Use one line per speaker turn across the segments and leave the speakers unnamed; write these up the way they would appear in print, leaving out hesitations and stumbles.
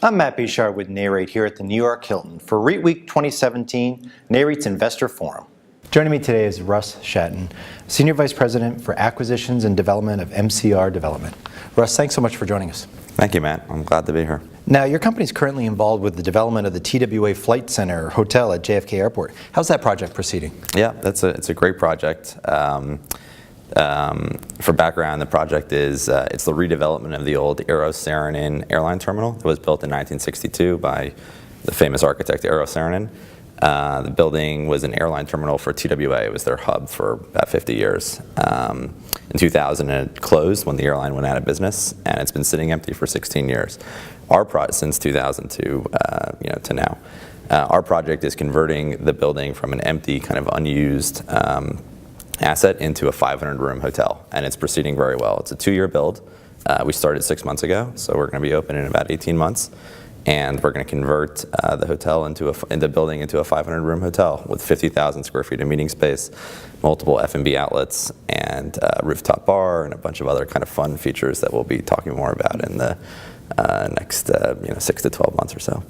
I'm Matt Bouchard with Nareit here at the New York Hilton for REIT Week 2017, Nareit's Investor Forum. Joining me today is Russ Shattan, Senior Vice President for Acquisitions and Development of MCR Development. Russ, thanks so much for joining us.
Thank you, Matt. I'm glad to be here.
Now, your company is currently involved with the development of the TWA Flight Center Hotel at JFK Airport. How's that project proceeding?
Yeah, it's a great project. For background, the project is it's the redevelopment of the old Eero Saarinen airline terminal. It was built in 1962 by the famous architect Eero Saarinen. The building was an airline terminal for TWA. It was their hub for about 50 years. In 2000, it closed when the airline went out of business, and it's been sitting empty for 16 years. Since 2002 to now. Our project is converting the building from an empty, kind of unused asset into a 500-room hotel, and it's proceeding very well. It's a 2-year build. We started 6 months ago, so we're going to be open in about 18 months, and we're going to convert the hotel into a 500-room hotel with 50,000 square feet of meeting space, multiple F&B outlets, and rooftop bar, and a bunch of other kind of fun features that we'll be talking more about in the next 6 to 12 months or so.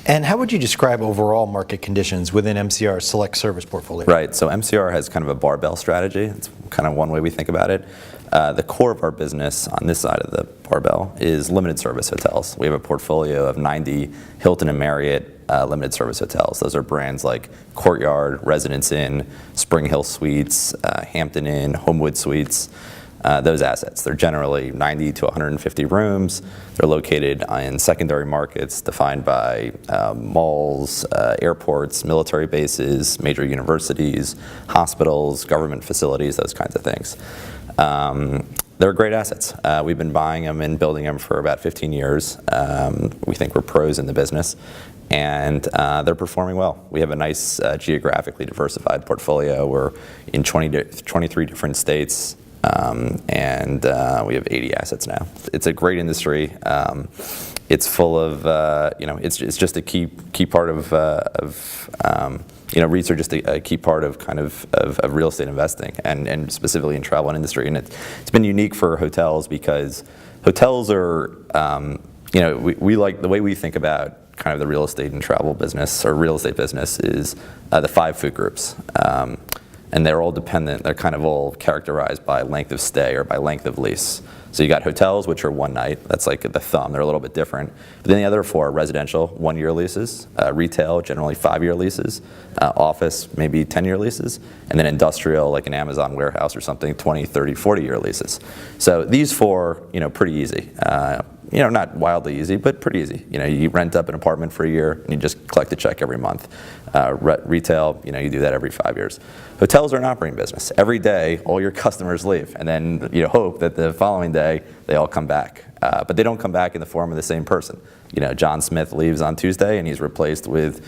And how would you describe overall market conditions within MCR's select service portfolio?
Right, so MCR has kind of a barbell strategy. It's kind of one way we think about it. The core of our business on this side of the barbell is limited service hotels. We have a portfolio of 90 Hilton and Marriott limited service hotels. Those are brands like Courtyard, Residence Inn, Spring Hill Suites, Hampton Inn, Homewood Suites. Those assets. They're generally 90 to 150 rooms. They're located in secondary markets defined by malls, airports, military bases, major universities, hospitals, government facilities, those kinds of things. They're great assets. We've been buying them and building them for about 15 years. We think we're pros in the business, and they're performing well. We have a nice geographically diversified portfolio. We're in 23 different states. And we have 80 assets now. It's a great industry. It's full of, it's just a key part of REITs are just a key part of kind of real estate investing, and specifically in travel and industry. And it's been unique for hotels because hotels are, we like the way we think about kind of the real estate and travel business or real estate business is the 5 food groups. And they're all dependent, they're kind of all characterized by length of stay or by length of lease. So you got hotels, which are 1 night, that's like the thumb, they're a little bit different. But then the other 4 are residential, 1-year leases, retail, generally 5-year leases, office, maybe 10-year leases, and then industrial, like an Amazon warehouse or something, 20, 30, 40-year leases. So these 4, pretty easy. Not wildly easy, but pretty easy. You rent up an apartment for a year and you just collect a check every month. Retail, you do that every 5 years. Hotels are an operating business. Every day, all your customers leave, and then you hope that the following day they all come back. But they don't come back in the form of the same person. John Smith leaves on Tuesday and he's replaced with,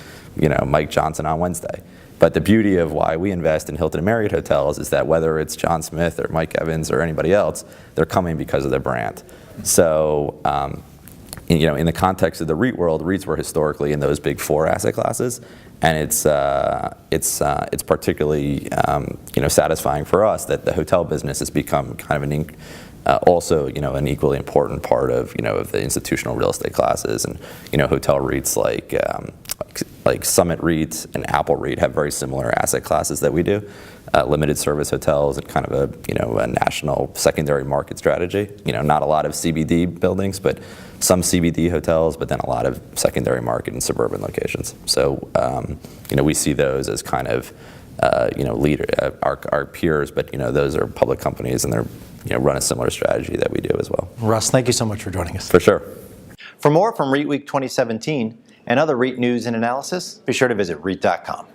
Mike Johnson on Wednesday. But the beauty of why we invest in Hilton and Marriott hotels is that whether it's John Smith or Mike Evans or anybody else, they're coming because of their brand. So, in the context of the REIT world, REITs were historically in those big 4 asset classes, and it's particularly satisfying for us that the hotel business has become kind of also an equally important part of of the institutional real estate classes, and hotel REITs like Summit REIT and Apple REIT have very similar asset classes that we do. Limited service hotels and kind of a national secondary market strategy. Not a lot of CBD buildings, but some CBD hotels, but then a lot of secondary market and suburban locations. So we see those as kind of our peers, but those are public companies and they're run a similar strategy that we do as well.
Russ, thank you so much for joining us.
For sure.
For more from REIT Week 2017 and other REIT news and analysis, be sure to visit REIT.com.